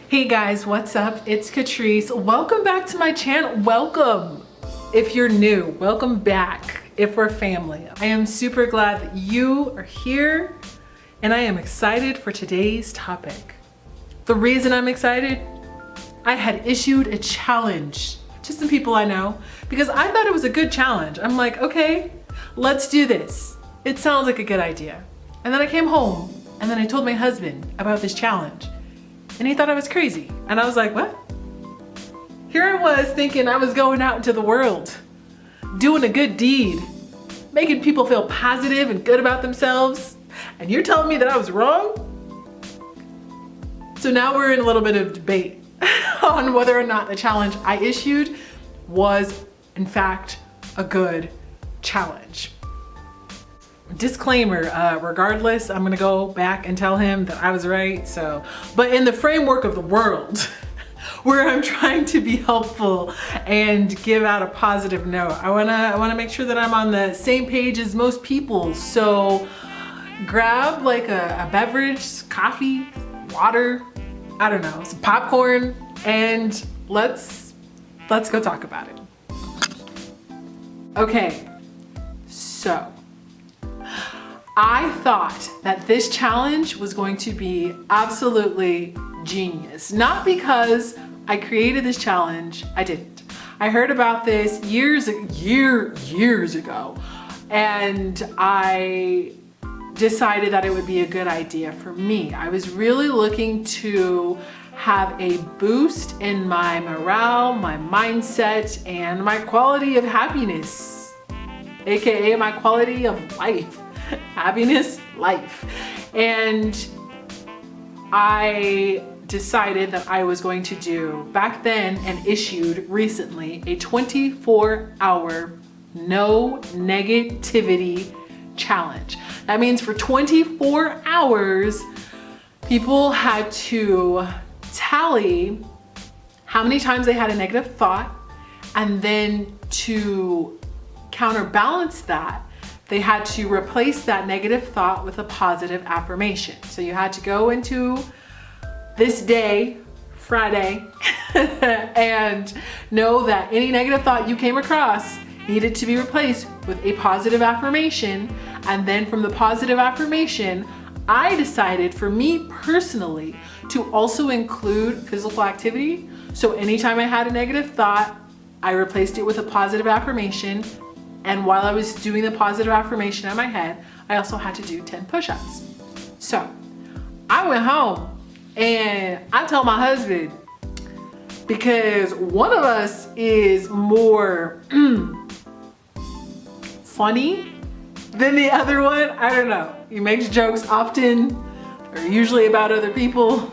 Hey guys, what's up? It's Catrice. Welcome back to my channel. Welcome. If you're new, welcome back. If we're family, I am super glad that you are here and I am excited for today's topic. The reason I'm excited, I had issued a challenge to some people I know because I thought it was a good challenge. I'm like, okay, let's do this. It sounds like a good idea. And then I came home and then I told my husband about this challenge and he thought I was crazy. And I was like, what? Here I was thinking I was going out into the world, doing a good deed, making people feel positive and good about themselves. And you're telling me that I was wrong? So now we're in a little bit of debate on whether or not the challenge I issued was in fact a good challenge. Disclaimer, regardless, I'm gonna go back and tell him that I was right. But in the framework of the world, where I'm trying to be helpful and give out a positive note, I wanna make sure that I'm on the same page as most people. So grab like a beverage, coffee, water, I don't know, some popcorn, and let's go talk about it. Okay, so I thought that this challenge was going to be absolutely genius. Not because I created this challenge, I didn't. I heard about this years ago, and I decided that it would be a good idea for me. I was really looking to have a boost in my morale, my mindset, and my quality of happiness, AKA my quality of life. Happiness, life. And I decided that I was going to do back then and issued recently a 24-hour no negativity challenge. That means for 24 hours, people had to tally how many times they had a negative thought, and then to counterbalance that, they had to replace that negative thought with a positive affirmation. So you had to go into this day, Friday, and know that any negative thought you came across needed to be replaced with a positive affirmation. And then from the positive affirmation, I decided for me personally to also include physical activity. So anytime I had a negative thought, I replaced it with a positive affirmation. And while I was doing the positive affirmation in my head, I also had to do 10 push-ups. So I went home and I told my husband, because one of us is more funny than the other one. I don't know. He makes jokes often. They're usually about other people.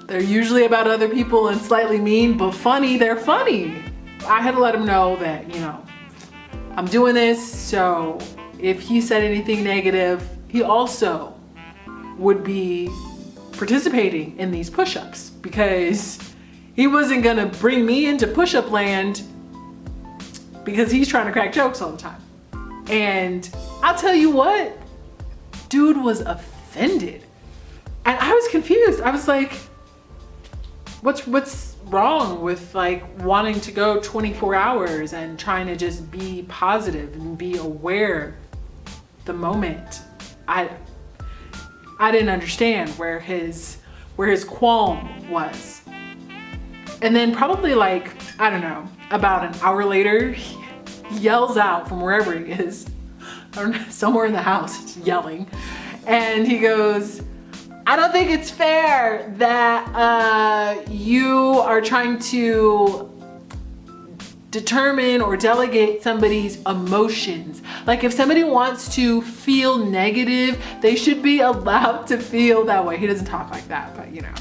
They're usually about other people and slightly mean, but funny, they're funny. I had to let him know that, you know, I'm doing this, so if he said anything negative, he also would be participating in these push-ups because he wasn't gonna bring me into push-up land because he's trying to crack jokes all the time. And I'll tell you what, dude was offended. And I was confused. I was like, what's wrong with like wanting to go 24 hours and trying to just be positive and be aware the moment? I didn't understand where his qualm was. And then probably like, I don't know, about an hour later, he yells out from wherever he is, or somewhere in the house, yelling. And he goes, I don't think it's fair that you are trying to determine or delegate somebody's emotions. Like if somebody wants to feel negative, they should be allowed to feel that way. He doesn't talk like that, but you know.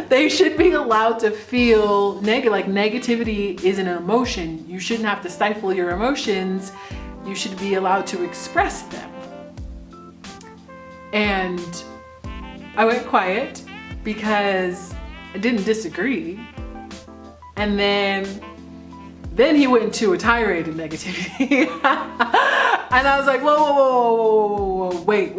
They should be allowed to feel negative. Like negativity is an emotion. You shouldn't have to stifle your emotions. You should be allowed to express them. And I went quiet because I didn't disagree. And then he went into a tirade of negativity. And I was like, whoa, wait.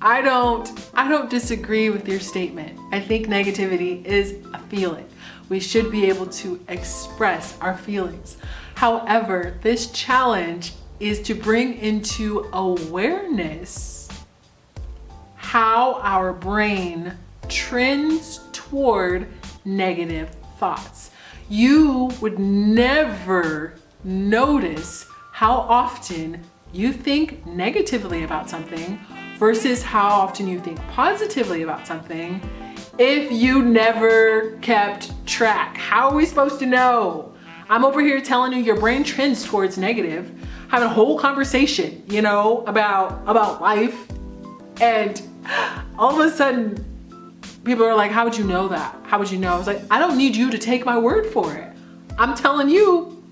I don't disagree with your statement. I think negativity is a feeling. We should be able to express our feelings. However, this challenge is to bring into awareness how our brain trends toward negative thoughts. You would never notice how often you think negatively about something versus how often you think positively about something if you never kept track. How are we supposed to know? I'm over here telling you your brain trends towards negative, having a whole conversation, about life, and all of a sudden people are like, how would you know that? How would you know? I was like, I don't need you to take my word for it. I'm telling you,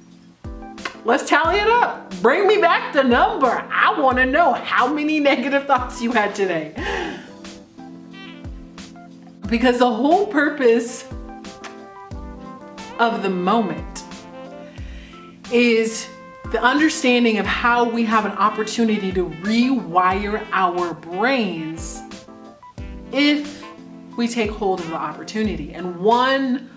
let's tally it up. Bring me back the number. I want to know how many negative thoughts you had today. Because the whole purpose of the moment is the understanding of how we have an opportunity to rewire our brains if we take hold of the opportunity. And one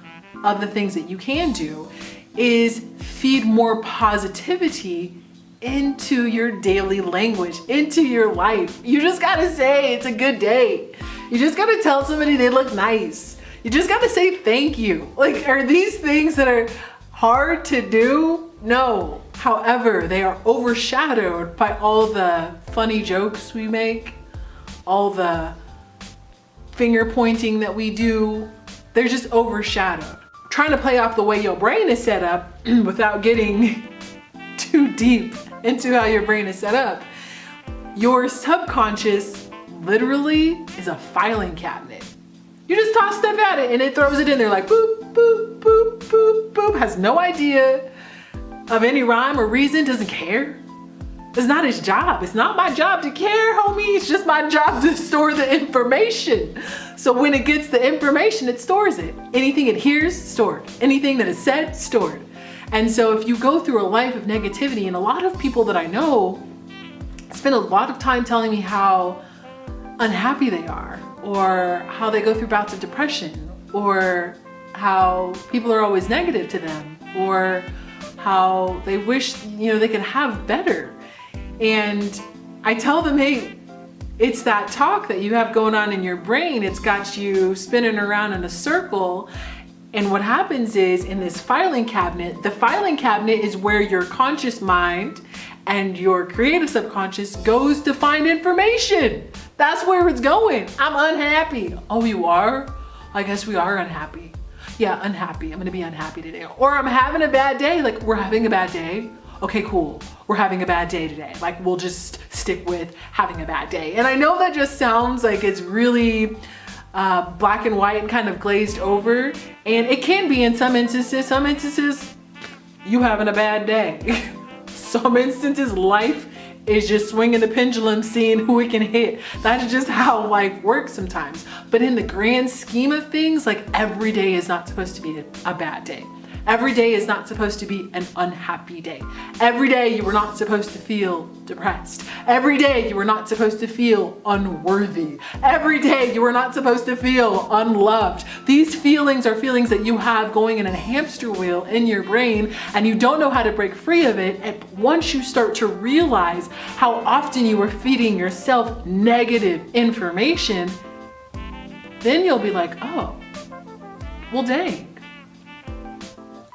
of the things that you can do is feed more positivity into your daily language, into your life. You just gotta say it's a good day. You just gotta tell somebody they look nice. You just gotta say thank you. Like, are these things that are hard to do? No. However, they are overshadowed by all the funny jokes we make, all the finger pointing that we do. They're just overshadowed. Trying to play off the way your brain is set up without getting too deep into how your brain is set up. Your subconscious literally is a filing cabinet. You just toss stuff at it and it throws it in there like boop, boop, boop, boop, boop. Has no idea of any rhyme or reason, doesn't care. It's not his job. It's not my job to care, homie. It's just my job to store the information. So when it gets the information, it stores it. Anything it hears, stored. Anything that is said, stored. And so if you go through a life of negativity, and a lot of people that I know spend a lot of time telling me how unhappy they are, or how they go through bouts of depression, or how people are always negative to them, or how they wish, they could have better. And I tell them, hey, it's that talk that you have going on in your brain. It's got you spinning around in a circle. And what happens is, in this filing cabinet, the filing cabinet is where your conscious mind and your creative subconscious goes to find information. That's where it's going. I'm unhappy. Oh, you are? I guess we are unhappy. Yeah, unhappy. I'm gonna be unhappy today. Or I'm having a bad day. Like, we're having a bad day. Okay, cool. We're having a bad day today. Like, we'll just stick with having a bad day. And I know that just sounds like it's really black and white and kind of glazed over. And it can be in some instances. Some instances, you having a bad day. Some instances, life is just swinging the pendulum, seeing who it can hit. That's just how life works sometimes. But in the grand scheme of things, like, every day is not supposed to be a bad day. Every day is not supposed to be an unhappy day. Every day you are not supposed to feel depressed. Every day you are not supposed to feel unworthy. Every day you are not supposed to feel unloved. These feelings are feelings that you have going in a hamster wheel in your brain, and you don't know how to break free of it. And once you start to realize how often you are feeding yourself negative information, then you'll be like, oh, well, dang.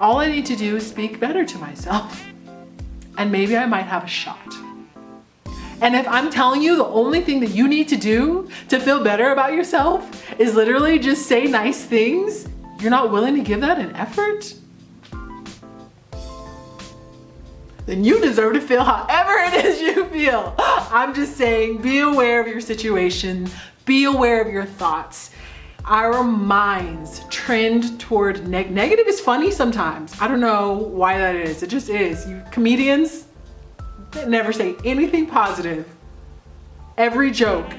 All I need to do is speak better to myself, and maybe I might have a shot. And if I'm telling you the only thing that you need to do to feel better about yourself is literally just say nice things, you're not willing to give that an effort, then you deserve to feel however it is you feel. I'm just saying, be aware of your situation, be aware of your thoughts. Our minds trend toward negative is funny sometimes. I don't know why that is. It just is. You comedians never say anything positive. Every joke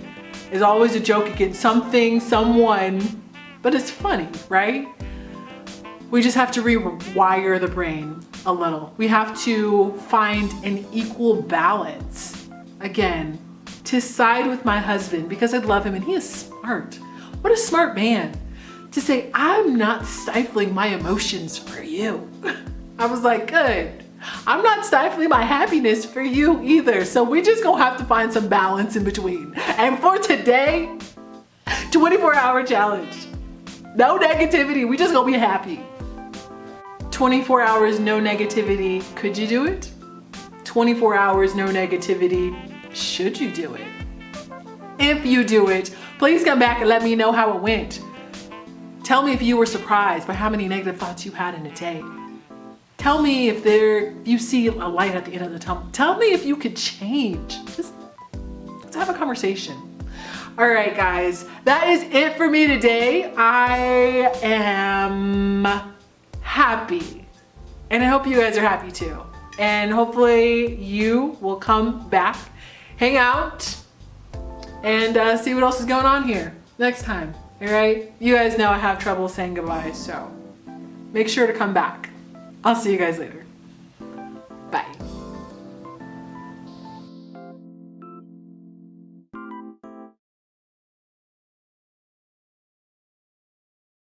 is always a joke against something, someone, but it's funny, right? We just have to rewire the brain a little. We have to find an equal balance. Again, to side with my husband because I love him and he is smart. What a smart man to say, I'm not stifling my emotions for you. I was like, good. I'm not stifling my happiness for you either. So we just gonna have to find some balance in between. And for today, 24-hour challenge. No negativity, we just gonna be happy. 24 hours, no negativity, could you do it? 24 hours, no negativity, should you do it? If you do it, please come back and let me know how it went. Tell me if you were surprised by how many negative thoughts you had in a day. Tell me if you see a light at the end of the tunnel. Tell me if you could change. Just let's have a conversation. All right, guys, that is it for me today. I am happy, and I hope you guys are happy too. And hopefully you will come back, hang out, and see what else is going on here next time. All right, you guys know I have trouble saying goodbye, so make sure to come back. I'll see you guys later.